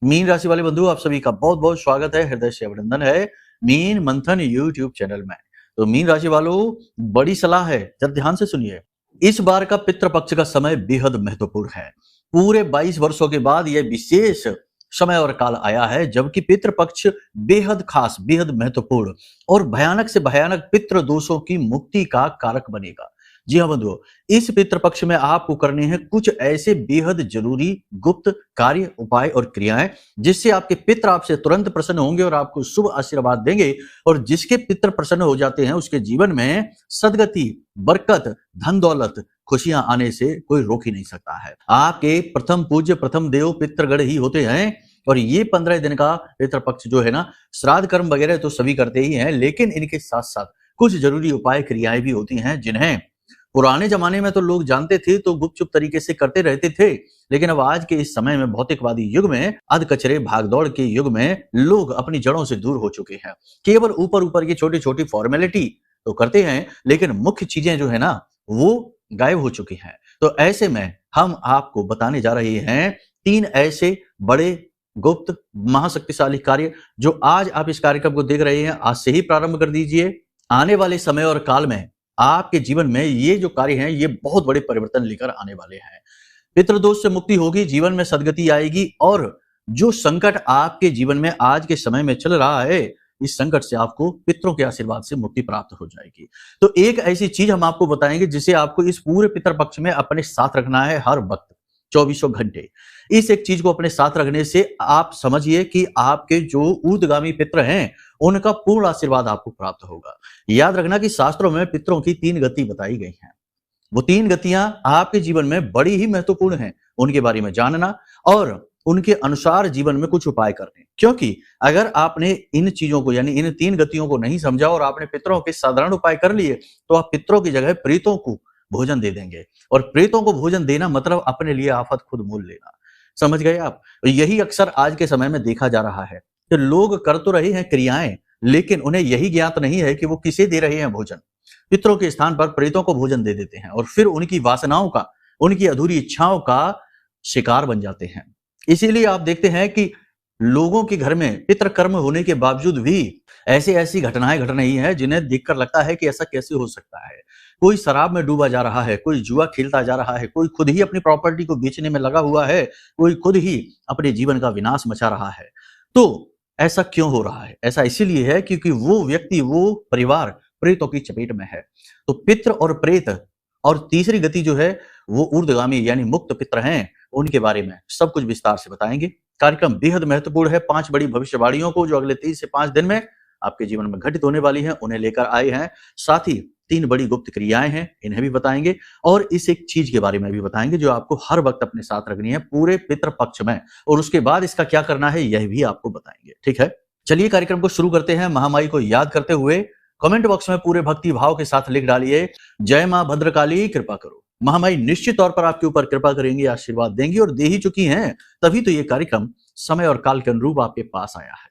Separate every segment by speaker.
Speaker 1: Mean राशि वाले बंधु, आप सभी का बहुत बहुत स्वागत है, हृदय से अभिनंदन है मीन मंथन यूट्यूब चैनल में। तो मीन राशि वालों, बड़ी सलाह है, जरा ध्यान से सुनिए। इस बार का पितृपक्ष का समय बेहद महत्वपूर्ण है। पूरे 22 वर्षों के बाद यह विशेष समय और काल आया है जबकि पितृपक्ष बेहद खास, बेहद महत्वपूर्ण और भयानक से भयानक पितृ दोषों की मुक्ति का कारक बनेगा। जी हाँ बंधुओं, इस पितृपक्ष में आपको करने हैं कुछ ऐसे बेहद जरूरी गुप्त कार्य, उपाय और क्रियाएं जिससे आपके पितृ आपसे तुरंत प्रसन्न होंगे और आपको शुभ आशीर्वाद देंगे। और जिसके पितृ प्रसन्न हो जाते हैं उसके जीवन में सदगति, बरकत, धन दौलत, खुशियां आने से कोई रोक ही नहीं सकता है। आपके प्रथम पूज्य, प्रथम देव पितृगण ही होते हैं। और ये 15 दिन का पितृपक्ष जो है ना, श्राद्ध कर्म वगैरह तो सभी करते ही हैं, लेकिन इनके साथ साथ कुछ जरूरी उपाय क्रियाएं भी होती हैं जिन्हें पुराने जमाने में तो लोग जानते थे तो गुपचुप तरीके से करते रहते थे, लेकिन अब आज के इस समय में, भौतिकवादी युग में, अधकचरे भागदौड़ के युग में लोग अपनी जड़ों से दूर हो चुके हैं। केवल ऊपर ऊपर की छोटी छोटी फॉर्मेलिटी तो करते हैं, लेकिन मुख्य चीजें जो है ना, वो गायब हो चुकी हैं। तो ऐसे में हम आपको बताने जा रहे हैं 3 ऐसे बड़े गुप्त महाशक्तिशाली कार्य जो आज आप इस कार्यक्रम को देख रहे हैं, आज से ही प्रारंभ कर दीजिए। आने वाले समय और काल में आपके जीवन में ये जो कार्य हैं, ये बहुत बड़े परिवर्तन लेकर आने वाले हैं। पितृदोष से मुक्ति होगी, जीवन में सदगति आएगी और जो संकट आपके जीवन में आज के समय में चल रहा है, इस संकट से आपको पितरों के आशीर्वाद से मुक्ति प्राप्त हो जाएगी। तो एक ऐसी चीज हम आपको बताएंगे जिसे आपको इस पूरे पितृपक्ष में अपने साथ रखना है हर वक्त, 24 घंटे। इस एक चीज को अपने साथ रखने से आप समझिए कि आपके जो ऊर्ध्वगामी पितर हैं, उनका पूर्ण आशीर्वाद आपको प्राप्त होगा। याद रखना कि शास्त्रों में पितरों की 3 गति बताई गई हैं। वो 3 गतियां आपके जीवन में बड़ी ही महत्वपूर्ण हैं। उनके बारे में जानना और उनके अनुसार जीवन में कुछ उपाय करने, क्योंकि अगर आपने इन चीजों को, यानी इन 3 गतियों को नहीं समझा और आपने पितरों के साधारण उपाय कर लिए, तो आप पितरों की जगह प्रेतों को भोजन दे देंगे। और प्रेतों को भोजन देना मतलब अपने लिए आफत खुद मोल लेना। समझ गए आप? यही अक्सर आज के समय में देखा जा रहा है कि लोग कर तो रहे हैं क्रियाएं, लेकिन उन्हें यही ज्ञात नहीं है कि वो किसे दे रहे हैं भोजन। पितरों के स्थान पर प्रेतों को भोजन दे देते हैं और फिर उनकी वासनाओं का, उनकी अधूरी इच्छाओं का शिकार बन जाते हैं। इसीलिए आप देखते हैं कि लोगों के घर में पितृ कर्म होने के बावजूद भी ऐसी ऐसी घटनाएं घट रही हैं जिन्हें देखकर लगता है कि ऐसा कैसे हो सकता है। कोई शराब में डूबा जा रहा है, कोई जुआ खेलता जा रहा है, कोई खुद ही अपनी प्रॉपर्टी को बेचने में लगा हुआ है, कोई खुद ही अपने जीवन का विनाश मचा रहा है। तो ऐसा क्यों हो रहा है? ऐसा इसीलिए है क्योंकि वो व्यक्ति, वो परिवार प्रेतों की चपेट में है। तो पितृ और प्रेत, और तीसरी गति जो है वो ऊर्ध्वगामी यानी मुक्त पितृ हैं, उनके बारे में सब कुछ विस्तार से बताएंगे। कार्यक्रम बेहद महत्वपूर्ण है। 5 बड़ी भविष्यवाणियों को जो अगले 3 से 5 दिन में आपके जीवन में घटित होने वाली हैं, उन्हें लेकर आए हैं। साथ ही 3 बड़ी गुप्त क्रियाएं हैं, इन्हें भी बताएंगे और इस एक चीज के बारे में भी बताएंगे जो आपको हर वक्त अपने साथ रखनी है पूरे पितृपक्ष में, और उसके बाद इसका क्या करना है यह भी आपको बताएंगे। ठीक है, चलिए कार्यक्रम को शुरू करते हैं। महामाई को याद करते हुए कमेंट बॉक्स में पूरे भक्ति भाव के साथ लिख डालिए, जय मां भद्रकाली कृपा करो। महामाई निश्चित तौर पर आपके ऊपर कृपा करेंगी, आशीर्वाद देंगी और दे ही चुकी हैं, तभी तो ये कार्यक्रम समय और काल के अनुरूप आपके पास आया है।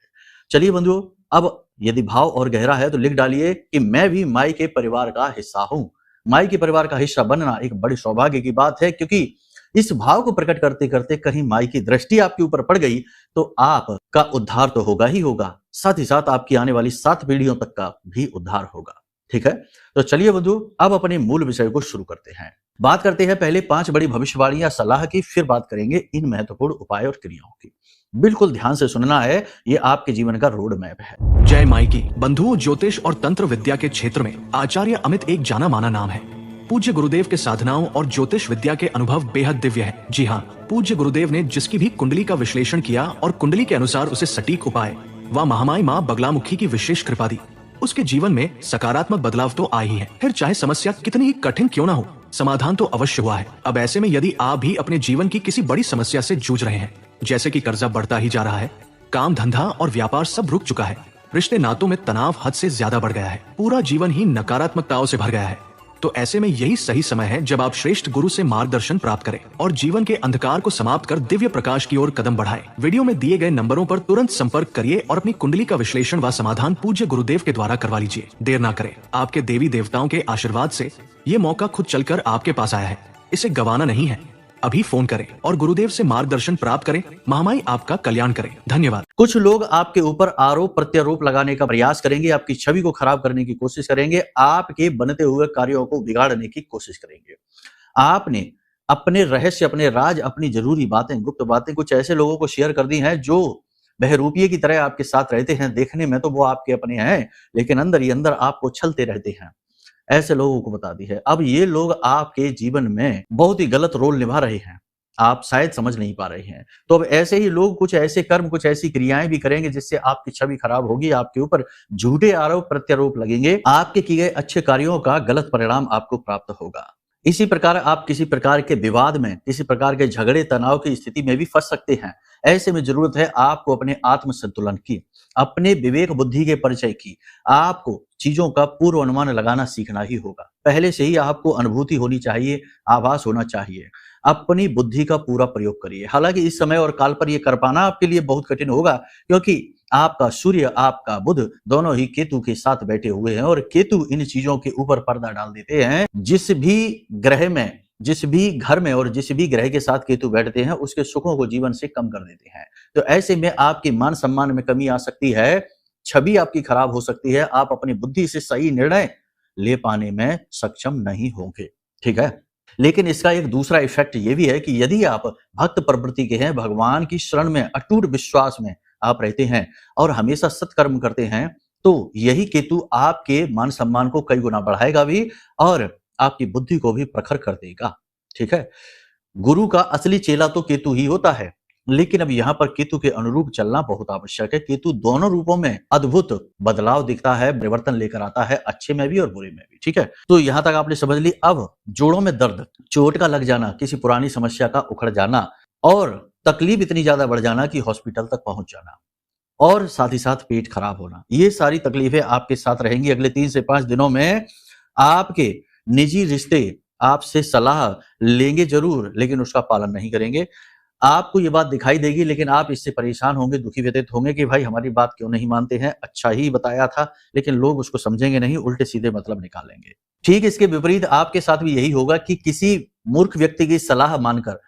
Speaker 1: चलिए बंधुओं, अब यदि भाव और गहरा है तो लिख डालिए कि मैं भी माई के परिवार का हिस्सा हूं। माई के परिवार का हिस्सा बनना एक बड़े सौभाग्य की बात है, क्योंकि इस भाव को प्रकट करते करते कहीं माई की दृष्टि आपके ऊपर पड़ गई तो आपका उद्धार तो होगा ही होगा, साथ ही साथ आपकी आने वाली 7 पीढ़ियों तक का भी उद्धार होगा। ठीक है, तो चलिए बंधु, अब अपने मूल विषय को शुरू करते हैं। बात करते हैं पहले 5 बड़ी भविष्यवाणियां सलाह की, फिर बात करेंगे इन महत्वपूर्ण उपाय और क्रियाओं की। बिल्कुल ध्यान से सुनना है, ये आपके जीवन का रोड मैप है।
Speaker 2: जय माई की। बंधुओं, ज्योतिष और तंत्र विद्या के क्षेत्र में आचार्य अमित एक जाना माना नाम है। पूज्य गुरुदेव के साधनाओं और ज्योतिष विद्या के अनुभव बेहद दिव्य है। जी हाँ, पूज्य गुरुदेव ने जिसकी भी कुंडली का विश्लेषण किया और कुंडली के अनुसार उसे सटीक उपाय व महामाई माँ बगलामुखी की विशेष कृपा दी, उसके जीवन में सकारात्मक बदलाव तो आए ही है। फिर चाहे समस्या कितनी ही कठिन क्यों ना हो, समाधान तो अवश्य हुआ है। अब ऐसे में यदि आप भी अपने जीवन की किसी बड़ी समस्या से जूझ रहे हैं, जैसे कि कर्जा बढ़ता ही जा रहा है, काम धंधा और व्यापार सब रुक चुका है, रिश्ते नातों में तनाव हद से ज्यादा बढ़ गया है, पूरा जीवन ही नकारात्मकताओं से भर गया है, तो ऐसे में यही सही समय है जब आप श्रेष्ठ गुरु से मार्गदर्शन प्राप्त करें और जीवन के अंधकार को समाप्त कर दिव्य प्रकाश की ओर कदम बढ़ाएं। वीडियो में दिए गए नंबरों पर तुरंत संपर्क करिए और अपनी कुंडली का विश्लेषण व समाधान पूज्य गुरुदेव के द्वारा करवा लीजिए। देर ना करें, आपके देवी देवताओं के आशीर्वाद से ये मौका खुद चलकर आपके पास आया है, इसे गंवाना नहीं है। अभी फोन करें और गुरुदेव से मार्गदर्शन प्राप्त करें। महामाई आपका कल्याण करें। धन्यवाद।
Speaker 1: कुछ लोग आपके ऊपर आरोप प्रत्यारोप लगाने का प्रयास करेंगे, आपकी छवि को खराब करने की कोशिश करेंगे, आपके बनते हुए कार्यों को बिगाड़ने की कोशिश करेंगे। आपने अपने रहस्य, अपने राज, अपनी जरूरी बातें, गुप्त बातें कुछ ऐसे लोगों को शेयर कर दी हैं जो बहरूपिये की तरह आपके साथ रहते हैं। देखने में तो वो आपके अपने हैं, लेकिन अंदर ही अंदर आपको छलते रहते हैं। ऐसे लोगों को बता दी है। अब ये लोग आपके जीवन में बहुत ही गलत रोल निभा रहे हैं, आप शायद समझ नहीं पा रहे हैं। तो अब ऐसे ही लोग कुछ ऐसे कर्म, कुछ ऐसी क्रियाएं भी करेंगे जिससे आपकी छवि खराब होगी, आपके ऊपर झूठे आरोप प्रत्यारोप लगेंगे, आपके किए गए अच्छे कार्यों का गलत परिणाम आपको प्राप्त होगा। इसी प्रकार आप किसी प्रकार के विवाद में, किसी प्रकार के झगड़े तनाव की स्थिति में भी फंस सकते हैं। ऐसे में जरूरत है आपको अपने आत्म संतुलन की, अपने विवेक बुद्धि के परिचय की। आपको चीजों का पूर्व अनुमान लगाना सीखना ही होगा। पहले से ही आपको अनुभूति होनी चाहिए, आभास होना चाहिए। अपनी बुद्धि का पूरा प्रयोग करिए। हालांकि इस समय और काल पर यह कर पाना आपके लिए बहुत कठिन होगा, क्योंकि आपका सूर्य, आपका बुध दोनों ही केतु के साथ बैठे हुए हैं और केतु इन चीजों के ऊपर पर्दा डाल देते हैं। जिस भी ग्रह में, जिस भी घर में और जिस भी ग्रह के साथ केतु बैठते हैं उसके सुखों को जीवन से कम कर देते हैं। तो ऐसे में आपके मान सम्मान में कमी आ सकती है, छवि आपकी खराब हो सकती है, आप अपनी बुद्धि से सही निर्णय ले पाने में सक्षम नहीं होंगे। ठीक है, लेकिन इसका एक दूसरा इफेक्ट ये भी है कि यदि आप भक्त प्रवृत्ति के हैं, भगवान की शरण में अटूट विश्वास में आप रहते हैं और हमेशा सत्कर्म करते हैं, तो यही केतु आपके मान सम्मान को कई गुना बढ़ाएगा भी और आपकी बुद्धि को भी प्रखर कर देगा। ठीक है, गुरु का असली चेला तो केतु ही होता है, लेकिन अब यहाँ पर केतु के अनुरूप चलना बहुत आवश्यक है। केतु दोनों रूपों में अद्भुत बदलाव दिखता है, परिवर्तन लेकर आता है, अच्छे में भी और बुरे में भी। ठीक है, तो यहाँ तक आपने समझ ली। अब जोड़ों में दर्द, चोट का लग जाना, किसी पुरानी समस्या का उखड़ जाना और तकलीफ इतनी ज्यादा बढ़ जाना कि हॉस्पिटल तक पहुंच जाना और साथ ही साथ पेट खराब होना, ये सारी तकलीफें आपके साथ रहेंगी अगले 3 से 5 दिनों में। आपके निजी रिश्ते आपसे सलाह लेंगे जरूर, लेकिन उसका पालन नहीं करेंगे। आपको ये बात दिखाई देगी, लेकिन आप इससे परेशान होंगे, दुखी व्यतीत होंगे कि भाई हमारी बात क्यों नहीं मानते हैं, अच्छा ही बताया था, लेकिन लोग उसको समझेंगे नहीं, उल्टे सीधे मतलब निकालेंगे। ठीक इसके विपरीत आपके साथ भी यही होगा कि किसी मूर्ख व्यक्ति की सलाह मानकर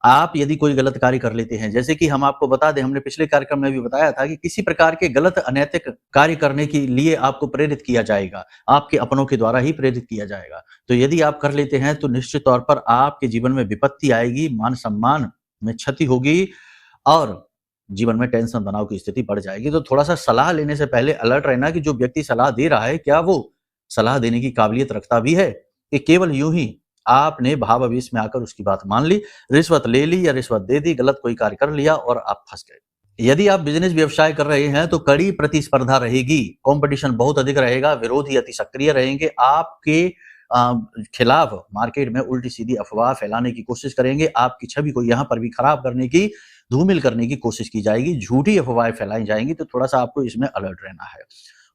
Speaker 1: आप यदि कोई गलत कार्य कर लेते हैं, जैसे कि हम आपको बता दें, हमने पिछले कार्यक्रम में भी बताया था कि किसी प्रकार के गलत अनैतिक कार्य करने के लिए आपको प्रेरित किया जाएगा, आपके अपनों के द्वारा ही प्रेरित किया जाएगा। तो यदि आप कर लेते हैं तो निश्चित तौर पर आपके जीवन में विपत्ति आएगी, मान सम्मान में क्षति होगी और जीवन में टेंशन तनाव की स्थिति बढ़ जाएगी। तो थोड़ा सा सलाह लेने से पहले अलर्ट रहना कि जो व्यक्ति सलाह दे रहा है, क्या वो सलाह देने की काबिलियत रखता भी है कि केवल यूं ही आपने भावावेश में आकर उसकी बात मान ली, रिश्वत ले ली या रिश्वत दे दी, गलत कोई कार्य कर लिया और आप फंस गए। यदि आप बिजनेस व्यवसाय कर रहे हैं तो कड़ी प्रतिस्पर्धा रहेगी, कंपटीशन बहुत अधिक रहेगा, विरोधी अति सक्रिय रहेंगे, आपके खिलाफ मार्केट में उल्टी सीधी अफवाह फैलाने की कोशिश करेंगे, आपकी छवि को यहाँ पर भी खराब करने की, धूमिल करने की कोशिश की जाएगी, झूठी अफवाहें फैलाई जाएंगी। तो थोड़ा सा आपको इसमें अलर्ट रहना है।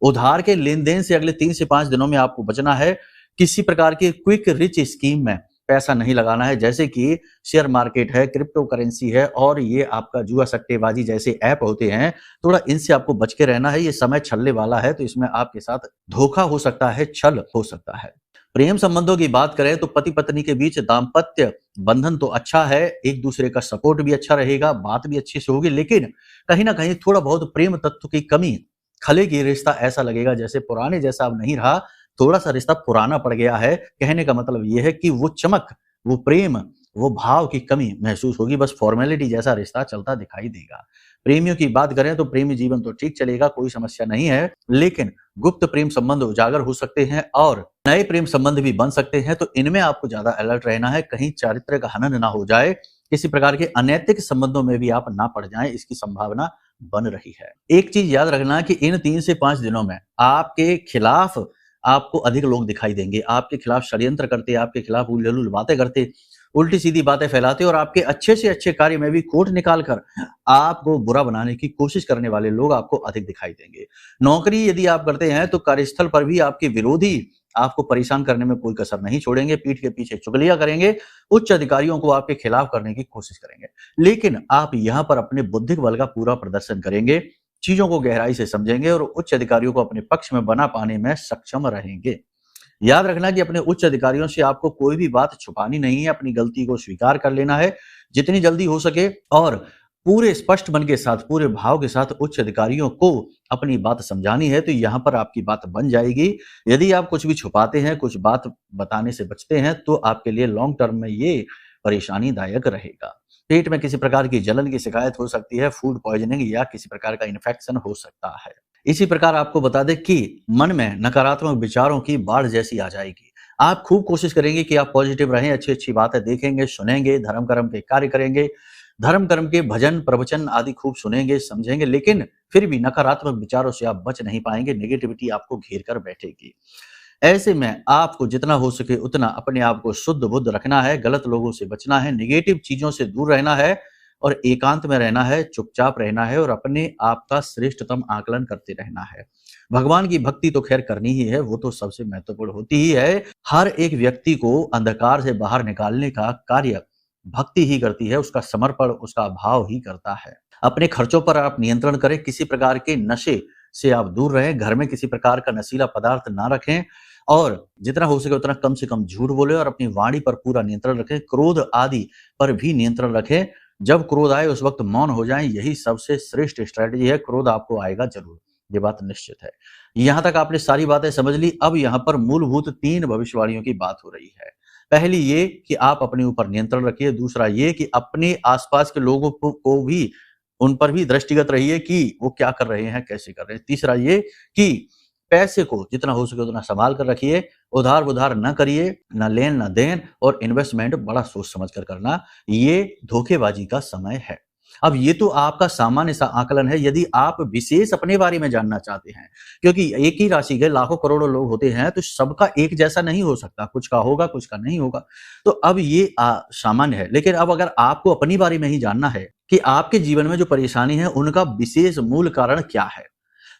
Speaker 1: उधार के लेन देन से अगले 3 से 5 दिनों में आपको बचना है। किसी प्रकार की क्विक रिच स्कीम में पैसा नहीं लगाना है, जैसे कि शेयर मार्केट है, क्रिप्टो करेंसी है और ये आपका जुआ सट्टेबाजी जैसे ऐप होते हैं, थोड़ा इनसे आपको बच के रहना है। ये समय छलने वाला है, तो इसमें आपके साथ धोखा हो सकता है, छल हो सकता है। प्रेम संबंधों की बात करें तो पति पत्नी के बीच दाम्पत्य बंधन तो अच्छा है, एक दूसरे का सपोर्ट भी अच्छा रहेगा, बात भी अच्छी से होगी, लेकिन कहीं ना कहीं थोड़ा बहुत प्रेम तत्व की कमी खलेगी। रिश्ता ऐसा लगेगा जैसे पुराने जैसा अब नहीं रहा, थोड़ा सा रिश्ता पुराना पड़ गया है। कहने का मतलब यह है कि वो चमक, वो प्रेम, वो भाव की कमी महसूस होगी, बस फॉर्मेलिटी जैसा रिश्ता चलता दिखाई देगा। प्रेमियों की बात करें तो प्रेमी जीवन तो ठीक चलेगा, कोई समस्या नहीं है, लेकिन गुप्त प्रेम संबंध उजागर हो सकते हैं और नए प्रेम संबंध भी बन सकते हैं। तो इनमें आपको ज्यादा अलर्ट रहना है, कहीं चारित्र्य का हनन ना हो जाए, किसी प्रकार के अनैतिक संबंधों में भी आप ना पड़ जाएं, इसकी संभावना बन रही है। एक चीज याद रखना कि इन 3 से 5 दिनों में आपके खिलाफ आपको अधिक लोग दिखाई देंगे, आपके खिलाफ षड्यंत्र करते, आपके खिलाफ उलझुल बातें करते, उल्टी सीधी बातें फैलाते और आपके अच्छे से अच्छे कार्य में भी खोट निकालकर आपको बुरा बनाने की कोशिश करने वाले लोग आपको अधिक दिखाई देंगे। नौकरी यदि आप करते हैं तो कार्यस्थल पर भी आपके विरोधी आपको परेशान करने में कोई कसर नहीं छोड़ेंगे, पीठ के पीछे चुगलियां करेंगे, उच्च अधिकारियों को आपके खिलाफ करने की कोशिश करेंगे, लेकिन आप यहां पर अपने बुद्धिक बल का पूरा प्रदर्शन करेंगे, चीजों को गहराई से समझेंगे और उच्च अधिकारियों को अपने पक्ष में बना पाने में सक्षम रहेंगे। याद रखना कि अपने उच्च अधिकारियों से आपको कोई भी बात छुपानी नहीं है, अपनी गलती को स्वीकार कर लेना है जितनी जल्दी हो सके और पूरे स्पष्ट मन के साथ, पूरे भाव के साथ उच्च अधिकारियों को अपनी बात समझानी है, तो यहाँ पर आपकी बात बन जाएगी। यदि आप कुछ भी छुपाते हैं, कुछ बात बताने से बचते हैं, तो आपके लिए लॉन्ग टर्म में ये परेशानीदायक रहेगा। पेट में किसी प्रकार की जलन की शिकायत हो सकती है, फूड पॉइजनिंग या किसी प्रकार का इन्फेक्शन हो सकता है। इसी प्रकार आपको बता दें कि मन में नकारात्मक विचारों की बाढ़ जैसी आ जाएगी। आप खूब कोशिश करेंगे कि आप पॉजिटिव रहें, अच्छी-अच्छी बातें देखेंगे, सुनेंगे, धर्म कर्म के कार्य करेंगे, धर्म कर्म के भजन, प्रवचन आदि खूब सुनेंगे, समझेंगे, लेकिन फिर भी नकारात्मक विचारों से आप बच नहीं पाएंगे, नेगेटिविटी आपको घेर कर बैठेगी। ऐसे में आपको जितना हो सके उतना अपने आप को शुद्ध बुद्ध रखना है, गलत लोगों से बचना है, नेगेटिव चीजों से दूर रहना है और एकांत में रहना है, चुपचाप रहना है और अपने आप का श्रेष्ठतम आकलन करते रहना है। भगवान की भक्ति तो खैर करनी ही है, वो तो सबसे महत्वपूर्ण होती ही है। हर एक व्यक्ति को अंधकार से बाहर निकालने का कार्य भक्ति ही करती है, उसका समर्पण, उसका भाव ही करता है। अपने खर्चों पर आप नियंत्रण करें, किसी प्रकार के नशे से आप दूर रहें, घर में किसी प्रकार का नशीला पदार्थ ना रखें और जितना हो सके उतना कम से कम झूठ बोले और अपनी वाणी पर पूरा नियंत्रण रखें, क्रोध आदि पर भी नियंत्रण रखें। जब क्रोध आए उस वक्त मौन हो जाएं, यही सबसे श्रेष्ठ स्ट्रेटजी है। क्रोध आपको आएगा जरूर, ये बात निश्चित है। यहां तक आपने सारी बातें समझ ली। अब यहाँ पर मूलभूत 3 भविष्यवाणियों की बात हो रही है। पहली ये कि आप अपने ऊपर नियंत्रण रखिए, दूसरा ये कि अपने आसपास के लोगों को भी उन पर भी दृष्टिगत रहिए कि वो क्या कर रहे हैं, कैसे कर रहे हैं। तीसरा ये कि पैसे को जितना हो सके उतना संभाल कर रखिए, उधार-वुधार ना करिए, ना लेन ना देन और इन्वेस्टमेंट बड़ा सोच समझ कर करना, ये धोखेबाजी का समय है। अब ये तो आपका सामान्य सा आकलन है, यदि आप विशेष अपने बारे में जानना चाहते हैं, क्योंकि एक ही राशि के लाखों करोड़ों लोग होते हैं, तो सबका एक जैसा नहीं हो सकता, कुछ का होगा, कुछ का नहीं होगा। तो अब ये सामान्य है, लेकिन अब अगर आपको अपनी बारे में ही जानना है कि आपके जीवन में जो परेशानी है, उनका विशेष मूल कारण क्या है,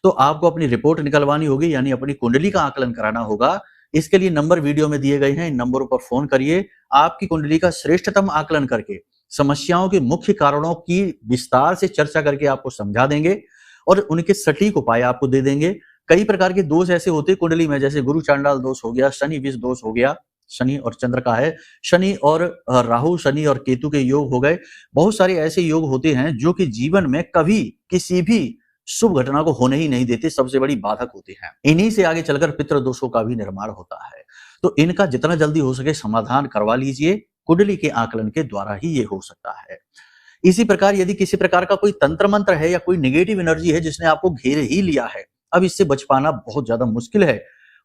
Speaker 1: तो आपको अपनी रिपोर्ट निकलवानी होगी, यानी अपनी कुंडली का आकलन कराना होगा। इसके लिए नंबर वीडियो में दिए गए हैं, इन नंबरों पर फोन करिए। आपकी कुंडली का श्रेष्ठतम आकलन करके समस्याओं के मुख्य कारणों की विस्तार से चर्चा करके आपको समझा देंगे और उनके सटीक उपाय आपको दे देंगे। कई प्रकार के दोष ऐसे होते हैं कुंडली में, जैसे गुरु चांडाल दोष हो गया, शनि विष दोष हो गया, शनि और चंद्र का है, शनि और राहु, शनि और केतु के योग हो गए। बहुत सारे ऐसे योग होते हैं जो कि जीवन में कभी किसी भी शुभ घटना को होने ही नहीं देते, सबसे बड़ी बाधक होते हैं। इन्हीं से आगे चलकर पितृ दोषों का भी निर्माण होता है। तो इनका जितना जल्दी हो सके समाधान करवा लीजिए, कुंडली के आकलन के द्वारा ही ये हो सकता है। इसी प्रकार यदि किसी प्रकार का कोई तंत्र मंत्र है या कोई नेगेटिव एनर्जी है जिसने आपको घेर ही लिया है, अब इससे बच पाना बहुत ज्यादा मुश्किल है,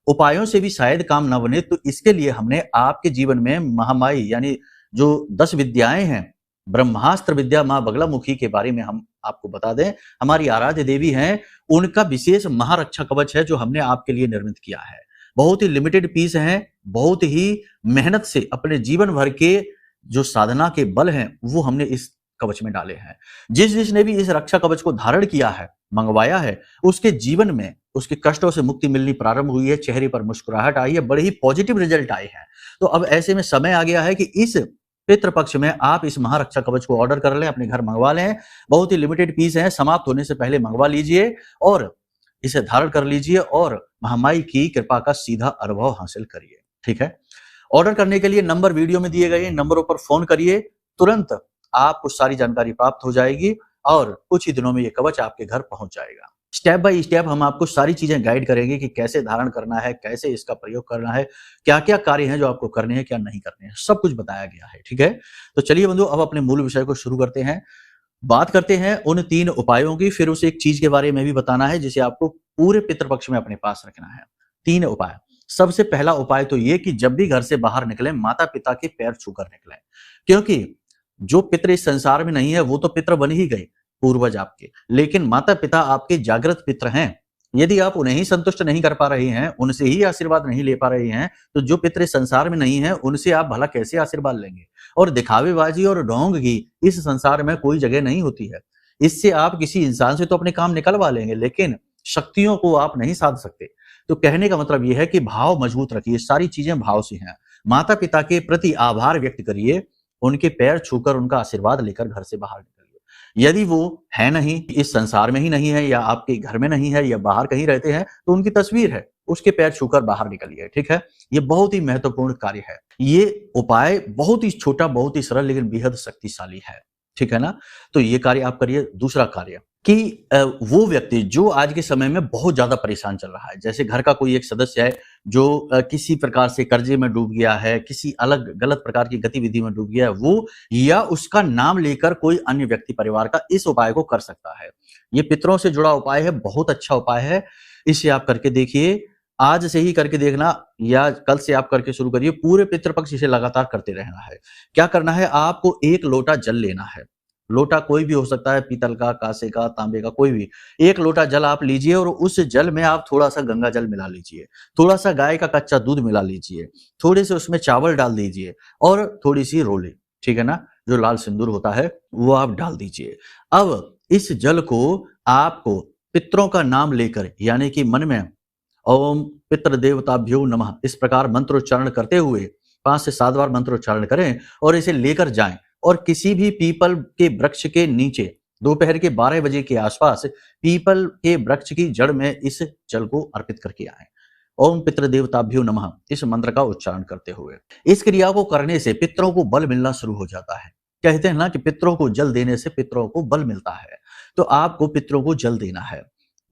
Speaker 1: उपायों से भी शायद काम ना बने, तो इसके लिए हमने आपके जीवन में महामाई यानी जो 10 विद्याएं हैं, ब्रह्मास्त्र विद्या मां बगलामुखी के बारे में हम आपको बता दें, हमारी आराध्य देवी हैं, उनका विशेष महारक्षा कवच है जो हमने आपके लिए निर्मित किया है। बहुत ही लिमिटेड पीस हैं, बहुत ही मेहनत से अपने जीवन भर के जो साधना के बल हैं वो हमने इस कवच में डाले हैं। जिसने भी इस रक्षा कवच को धारण किया है, मंगवाया है, उसके जीवन में उसके कष्टों से मुक्ति मिलनी प्रारंभ हुई है, चेहरे पर मुस्कुराहट आई है, बड़े ही पॉजिटिव रिजल्ट आए हैं। तो अब ऐसे में समय आ गया है कि इस पितृपक्ष में आप इस महारक्षा कवच को ऑर्डर कर लें, अपने घर मंगवा लें। बहुत ही लिमिटेड पीस है, समाप्त होने से पहले मंगवा लीजिए और इसे धारण कर लीजिए और महामाई की कृपा का सीधा अनुभव हासिल करिए। ठीक है, ऑर्डर करने के लिए नंबर वीडियो में दिए गए नंबरों पर फोन करिए, तुरंत आपको सारी जानकारी प्राप्त हो जाएगी और कुछ ही दिनों में ये कवच आपके घर पहुंच जाएगा। स्टेप बाय स्टेप हम आपको सारी चीजें गाइड करेंगे कि कैसे धारण करना है, कैसे इसका प्रयोग करना है, क्या क्या कार्य हैं जो आपको करने हैं, क्या नहीं करने हैं, सब कुछ बताया गया है। ठीक है, तो चलिए बंधु अब अपने मूल विषय को शुरू करते हैं। बात करते हैं उन 3 उपायों की, फिर उस एक चीज के बारे में भी बताना है जिसे आपको पूरे पितृपक्ष में अपने पास रखना है। 3 उपाय। सबसे पहला उपाय तो ये कि जब भी घर से बाहर निकले माता पिता के पैर छूकर निकले, क्योंकि जो पितृ इस संसार में नहीं है वो तो पितृ बन ही गए, पूर्वज आपके, लेकिन माता पिता आपके जागृत पितृ हैं। यदि आप उन्हें ही संतुष्ट नहीं कर पा रहे हैं, उनसे ही आशीर्वाद नहीं ले पा रहे हैं, तो जो पितृ संसार में नहीं है उनसे आप भला कैसे आशीर्वाद लेंगे। और दिखावेबाजी और ढोंग की इस संसार में कोई जगह नहीं होती है। इससे आप किसी इंसान से तो अपने काम निकलवा लेंगे, लेकिन शक्तियों को आप नहीं साध सकते। तो कहने का मतलब यह है कि भाव मजबूत रखिए, सारी चीजें भाव से हैं। माता पिता के प्रति आभार व्यक्त करिए, उनके पैर छूकर उनका आशीर्वाद लेकर घर से बाहर निकलिए। यदि वो है नहीं, इस संसार में ही नहीं है या आपके घर में नहीं है या बाहर कहीं रहते हैं, तो उनकी तस्वीर है, उसके पैर छूकर बाहर निकलिए, ठीक है? ये बहुत ही महत्वपूर्ण कार्य है। ये उपाय बहुत ही छोटा, बहुत ही सरल लेकिन बेहद शक्तिशाली है, ठीक है ना? तो ये कार्य आप करिए। दूसरा कार्य कि वो व्यक्ति जो आज के समय में बहुत ज़्यादा परेशान चल रहा है, जैसे घर का कोई एक सदस्य है जो किसी प्रकार से कर्जे में डूब गया है, किसी अलग गलत प्रकार की गतिविधि में डूब गया है, वो या उसका नाम लेकर कोई अन्य व्यक्ति परिवार का इस उपाय को कर सकता है। ये पितरों से जुड़ा उपाय है, बहुत अच्छा उपाय है, इसे आप करके देखिए। आज से ही करके देखना या कल से आप करके शुरू करिए, पूरे पितृपक्ष इसे लगातार करते रहना है। क्या करना है, आपको 1 लोटा जल लेना है। लोटा कोई भी हो सकता है, पीतल का, कांसे का, तांबे का, कोई भी। 1 लोटा जल आप लीजिए और उस जल में आप थोड़ा-सा गंगा जल मिला लीजिए, थोड़ा-सा गाय का कच्चा दूध मिला लीजिए, थोड़े से उसमें चावल डाल दीजिए और थोड़ी-सी रोली, ठीक है ना? जो लाल सिंदूर होता है, वो आप डाल दीजिए। अब इस जल को आपको पितरों का नाम लेकर यानी कि मन में ओम पितृ देवताभ्यो नमः इस प्रकार मंत्रोच्चारण करते हुए 5 से 7 बार मंत्रोच्चारण करें और इसे लेकर जाएं और किसी भी पीपल के वृक्ष के नीचे दोपहर के 12 बजे के आसपास पीपल के वृक्ष की जड़ में इस जल को अर्पित करके आएं। ओम पितृ देवताभ्यो नमः इस मंत्र का उच्चारण करते हुए इस क्रिया को करने से पितरों को बल मिलना शुरू हो जाता है। कहते हैं ना कि पितरों को जल देने से पितरों को बल मिलता है, तो आपको पितरों को जल देना है।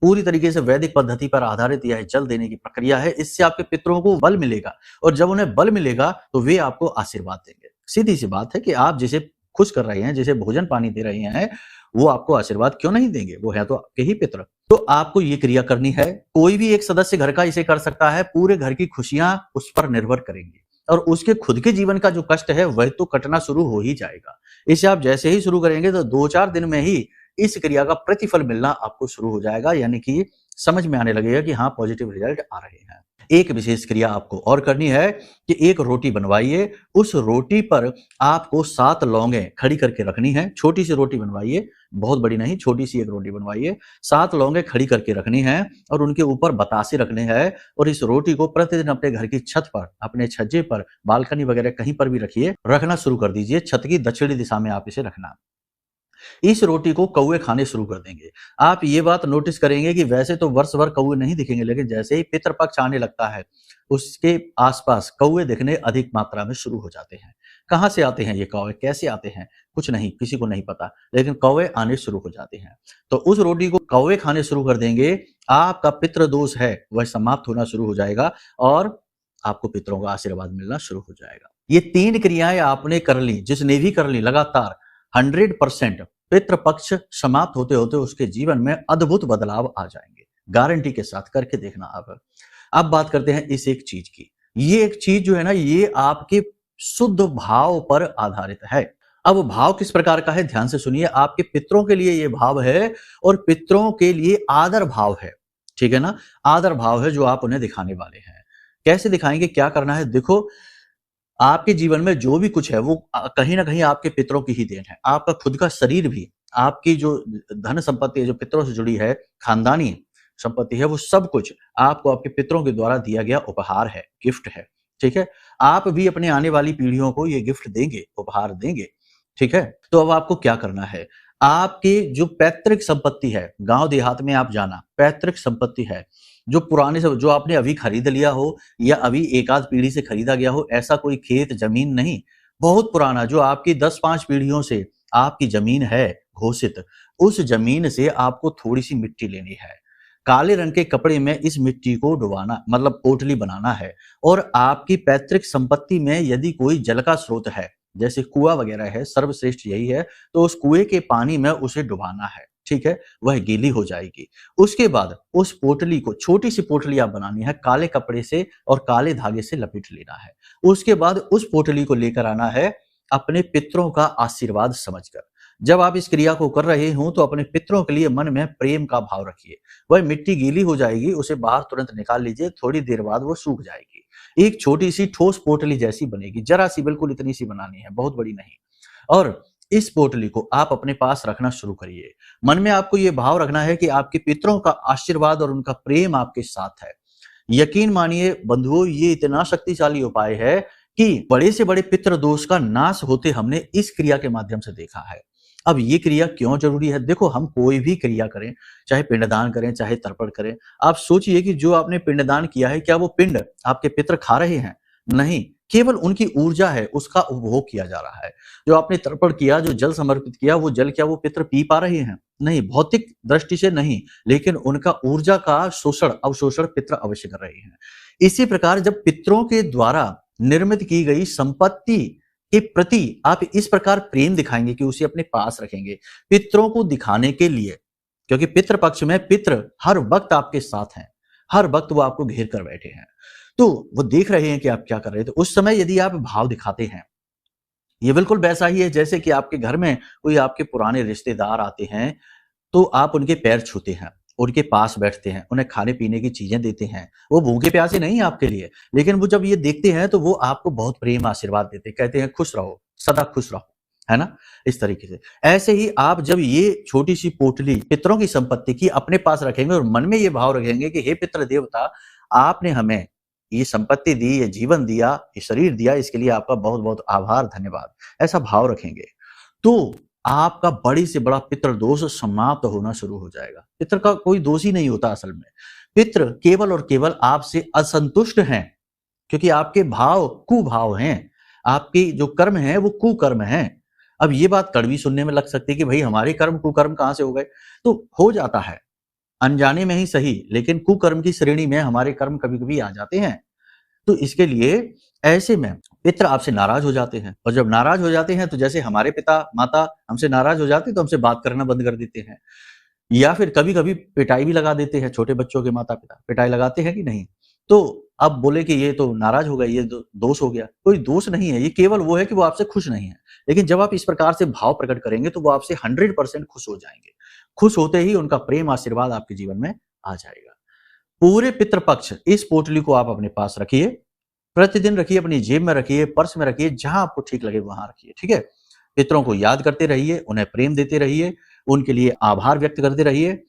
Speaker 1: पूरी तरीके से वैदिक पद्धति पर आधारित यह जल देने की प्रक्रिया है। इससे आपके पितरों को बल मिलेगा और जब उन्हें बल मिलेगा तो वे आपको आशीर्वाद देंगे। सीधी सी बात है कि आप जिसे खुश कर रहे हैं, जिसे भोजन पानी दे रहे हैं, वो आपको आशीर्वाद क्यों नहीं देंगे? वो है तो आपके ही पितर। तो आपको ये क्रिया करनी है। कोई भी एक सदस्य घर का इसे कर सकता है। पूरे घर की खुशियां उस पर निर्भर करेंगी और उसके खुद के जीवन का जो कष्ट है वह तो कटना शुरू हो ही जाएगा। इसे आप जैसे ही शुरू करेंगे तो 2-4 दिन में ही इस क्रिया का प्रतिफल मिलना आपको शुरू हो जाएगा, यानी कि समझ में आने लगेगा कि हाँ पॉजिटिव रिजल्ट आ रहे हैं। एक विशेष क्रिया आपको और करनी है कि एक रोटी बनवाइए, उस रोटी पर आपको 7 लौंगें खड़ी करके रखनी है। छोटी सी रोटी बनवाइए, बहुत बड़ी नहीं, छोटी सी एक रोटी बनवाइए, 7 लौंगें खड़ी करके रखनी है और उनके ऊपर बतासे रखने हैं और इस रोटी को प्रतिदिन अपने घर की छत पर, अपने छज्जे पर, बालकनी वगैरह कहीं पर भी रखिए, रखना शुरू कर दीजिए। छत की दक्षिणी दिशा में आप इसे रखना। इस रोटी को कौवे खाने शुरू कर देंगे। आप ये बात नोटिस करेंगे कि वैसे तो वर्ष भर कौवे नहीं दिखेंगे, लेकिन जैसे ही पितृपक्ष आने लगता है, उसके आसपास कौवे दिखने अधिक मात्रा में शुरू हो जाते हैं। कहाँ से आते हैं ये कौवे? कैसे आते हैं? कुछ नहीं, किसी को नहीं पता, लेकिन कौवे आने शुरू हो जाते हैं। तो उस रोटी को कौवे खाने शुरू कर देंगे, आपका पितृ दोष है वह समाप्त होना शुरू हो जाएगा और आपको पितरों का आशीर्वाद मिलना शुरू हो जाएगा। ये 3 क्रियाएं आपने कर ली, जिसने भी कर ली लगातार 100% पितृपक्ष समाप्त होते होते उसके जीवन में अद्भुत बदलाव आ जाएंगे। गारंटी के साथ करके देखना आप। अब बात करते हैं इस एक चीज की। ये एक चीज जो है ना, ये आपके शुद्ध भाव पर आधारित है। अब भाव किस प्रकार का है, ध्यान से सुनिए। आपके पितरों के लिए ये भाव है और पितरों के लिए आदर भाव है, ठीक है ना? आदर भाव है जो आप उन्हें दिखाने वाले हैं। कैसे दिखाएंगे, क्या करना है? देखो, आपके जीवन में जो भी कुछ है वो कहीं ना कहीं आपके पितरों की ही देन है। आपका खुद का शरीर भी, आपकी जो धन संपत्ति है जो पितरों से जुड़ी है, खानदानी संपत्ति है, वो सब कुछ आपको आपके पितरों के द्वारा दिया गया उपहार है, गिफ्ट है, ठीक है? आप भी अपने आने वाली पीढ़ियों को ये गिफ्ट देंगे, उपहार देंगे, ठीक है? तो अब आपको क्या करना है, आपकी जो पैतृक संपत्ति है, गांव देहात में आप जाना, पैतृक संपत्ति है, जो पुराने से जो आपने अभी खरीद लिया हो या अभी एक आध पीढ़ी से खरीदा गया हो, ऐसा कोई खेत जमीन नहीं, बहुत पुराना जो आपकी 10-5 पीढ़ियों से आपकी जमीन है घोषित, उस जमीन से आपको थोड़ी सी मिट्टी लेनी है। काले रंग के कपड़े में इस मिट्टी को डुबाना, मतलब पोटली बनाना है और आपकी पैतृक संपत्ति में यदि कोई जल का स्रोत है, जैसे कुआं वगैरह है, सर्वश्रेष्ठ यही है, तो उस कुएं के पानी में उसे डुबाना है, ठीक है? वह गीली हो जाएगी। उसके बाद उस पोटली को, छोटी सी पोटली आप बनानी है, काले कपड़े से और काले धागे से लपेट लेना है। उसके बाद उस पोटली को लेकर आना है अपने पितरों का आशीर्वाद समझकर। जब आप इस क्रिया को कर रहे हो तो अपने पितरों के लिए मन में प्रेम का भाव रखिए। वह मिट्टी गीली हो जाएगी, उसे बाहर तुरंत निकाल लीजिए, थोड़ी देर बाद वो सूख जाएगी। एक छोटी सी ठोस पोटली जैसी बनेगी, जरा सी, बिल्कुल इतनी सी बनानी है, बहुत बड़ी नहीं। और इस पोटली को आप अपने पास रखना शुरू करिए। मन में आपको ये भाव रखना है कि आपके पितरों का आशीर्वाद और उनका प्रेम आपके साथ है। यकीन मानिए बंधुओं, ये इतना शक्तिशाली उपाय है कि बड़े से बड़े पितृ दोष का नाश होते हमने इस क्रिया के माध्यम से देखा है। अब ये क्रिया क्यों जरूरी है? देखो, हम कोई भी क्रिया करें, चाहे पिंडदान करें, चाहे तर्पण करें, आप सोचिए कि जो आपने पिंडदान किया है, क्या वो पिंड आपके पितर खा रहे हैं? नहीं, केवल उनकी ऊर्जा है, उसका उपभोग किया जा रहा है। जो आपने तर्पण किया, जो जल समर्पित किया, वो जल क्या वो पितर पी पा रहे हैं? नहीं, भौतिक दृष्टि से नहीं, लेकिन उनका ऊर्जा का शोषण, अवशोषण पितर अवश्य कर रहे हैं। इसी प्रकार जब पितरों के द्वारा निर्मित की गई संपत्ति के प्रति आप इस प्रकार प्रेम दिखाएंगे कि उसे अपने पास रखेंगे, पितरों को दिखाने के लिए, क्योंकि पितृ पक्ष में पितृ हर वक्त आपके साथ हैं, हर वक्त वो आपको घेर कर बैठे हैं, तो वो देख रहे हैं कि आप क्या कर रहे हैं। तो उस समय यदि आप भाव दिखाते हैं, ये बिल्कुल वैसा ही है जैसे कि आपके घर में कोई आपके पुराने रिश्तेदार आते हैं, तो आप उनके पैर छूते हैं, उनके पास बैठते हैं, उन्हें खाने-पीने की चीज़ें देते हैं। वो भूखे-प्यासे नहीं हैं आपके लिए, लेकिन वो जब ये देखते हैं तो वो आपको बहुत प्रेम आशीर्वाद देते हैं, कहते हैं खुश रहो, सदा खुश रहो, है ना? इस तरीके से। ऐसे ही आप जब ये छोटी-सी पोटली पितरों की संपत्ति की अपने पास रखेंगे और मन में ये भाव रखेंगे कि हे पितृ देवता, आपने हमें ये संपत्ति दी, ये जीवन दिया, ये शरीर दिया, इसके लिए आपका बहुत-बहुत आभार, धन्यवाद। ऐसा भाव रखेंगे, तो आपका बड़ी से बड़ा पितृ दोष समाप्त होना शुरू हो जाएगा। पितृ का कोई दोष ही नहीं होता असल में। पितृ केवल और केवल आपसे असंतुष्ट हैं, क्योंकि आपके भाव कुभाव हैं। आपके जो कर्म हैं वो कुकर्म हैं। अब ये बात कड़वी सुनने में लग सकती है कि भाई हमारे कर्म कुकर्म कहाँ से हो गए? तो हो जाता है, अनजाने में ही सही, लेकिन कुकर्म की श्रेणी में हमारे कर्म कभी-कभी आ जाते हैं। तो इसके लिए ऐसे में पितृ आपसे नाराज हो जाते हैं, और जब नाराज हो जाते हैं तो जैसे हमारे पिता-माता हमसे नाराज हो जाते हैं तो हमसे बात करना बंद कर देते हैं, या फिर कभी-कभी पिटाई भी लगा देते हैं। छोटे बच्चों के माता-पिता पिटाई लगाते हैं कि नहीं? तो अब बोले कि ये तो नाराज हो गए, ये दोष हो गया। कोई दोष नहीं है, ये केवल वो है कि वो आपसे खुश नहीं है। लेकिन जब आप इस प्रकार से भाव प्रकट करेंगे तो वो आपसे 100% खुश हो जाएंगे। खुश होते ही उनका प्रेम आशीर्वाद आपके जीवन में आ जाएगा। पूरे पितृपक्ष इस पोटली को आप अपने पास रखिए, प्रतिदिन रखिए, अपनी जेब में रखिए, पर्स में रखिए, जहां आपको ठीक लगे वहां रखिए, ठीक है? पितरों को याद करते रहिए, उन्हें प्रेम देते रहिए, उनके लिए आभार व्यक्त करते रहिए।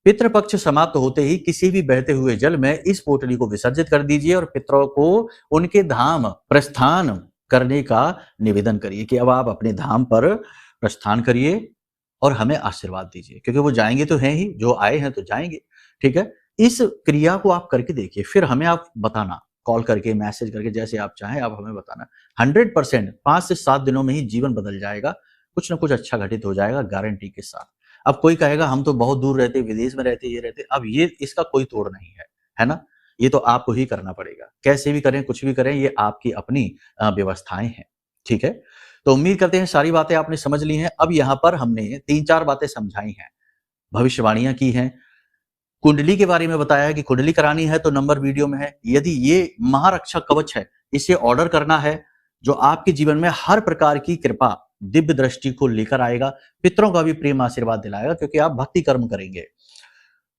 Speaker 1: पितृपक्ष समाप्त होते ही किसी भी बहते हुए जल में इस पोटली को विसर्जित कर दीजिए और पितरों को उनके धाम प्रस्थान करने का निवेदन करिए कि अब आप अपने धाम पर प्रस्थान करिए और हमें आशीर्वाद दीजिए, क्योंकि वो जाएंगे तो हैं ही, जो आए हैं तो जाएंगे, ठीक है? इस क्रिया को आप करके देखिए, फिर हमें आप बताना, कॉल करके, मैसेज करके, जैसे आप चाहें आप हमें बताना। 100% 5 से 7 दिनों में ही जीवन बदल जाएगा, कुछ ना कुछ अच्छा घटित हो जाएगा गारंटी के साथ। अब कोई कहेगा हम तो बहुत दूर रहते, विदेश में रहते, ये रहते, अब ये इसका कोई तोड़ नहीं है ना? ये तो आपको ही करना पड़ेगा। कैसे भी करें, कुछ भी करें, ये आपकी अपनी व्यवस्थाएं हैं, ठीक है? तो उम्मीद करते हैं सारी बातें आपने समझ ली हैं। अब यहाँ पर हमने 3-4 बातें समझाई हैं, भविष्यवाणियां की हैं, कुंडली के बारे में बताया है कि कुंडली करानी है तो नंबर वीडियो में है। यदि ये महारक्षा कवच है, इसे ऑर्डर करना है, जो आपके जीवन में हर प्रकार की कृपा, दिव्य दृष्टि को लेकर आएगा, पितरों का भी प्रेम आशीर्वाद दिलाएगा, क्योंकि आप भक्ति कर्म करेंगे।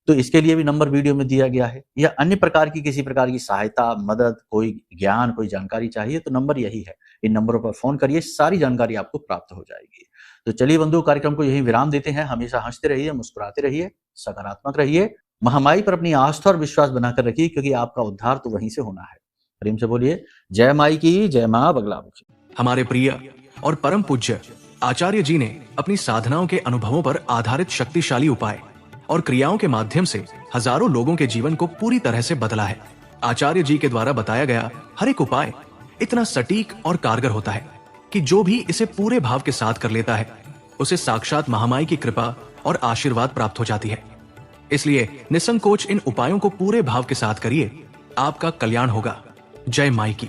Speaker 1: तो इसके लिए भी नंबर वीडियो में दिया गया है। या अन्य प्रकार की किसी प्रकार की सहायता, मदद, कोई ज्ञान, कोई जानकारी चाहिए तो नंबर यही है। इन नंबरों पर फोन करिए, सारी जानकारी आपको प्राप्त हो जाएगी। तो चलिए बंधु, कार्यक्रम को यहीं विराम देते हैं। हमेशा हंसते रहिए, मुस्कुराते रहिए, सकारात्मक रहिए, महामाई पर अपनी आस्था और विश्वास बनाकर रखिए, क्योंकि आपका उद्धार तो वहीं से होना है। प्रेम से बोलिए जय माई की, जय मां बगलामुखी।
Speaker 2: हमारे प्रिय और परम पूज्य आचार्य जी ने अपनी साधनाओं के अनुभवों पर आधारित शक्तिशाली उपाय और क्रियाओं के माध्यम से हजारों लोगों के जीवन को पूरी तरह से बदला है। आचार्य जी के द्वारा बताया गया हर एक उपाय इतना सटीक और कारगर होता है कि जो भी इसे पूरे भाव के साथ कर लेता है, उसे साक्षात महामाई की कृपा और आशीर्वाद प्राप्त हो जाती है। इसलिए निसंकोच इन उपायों को पूरे भाव के साथ करिए, आपका कल्याण होगा। जय माई की।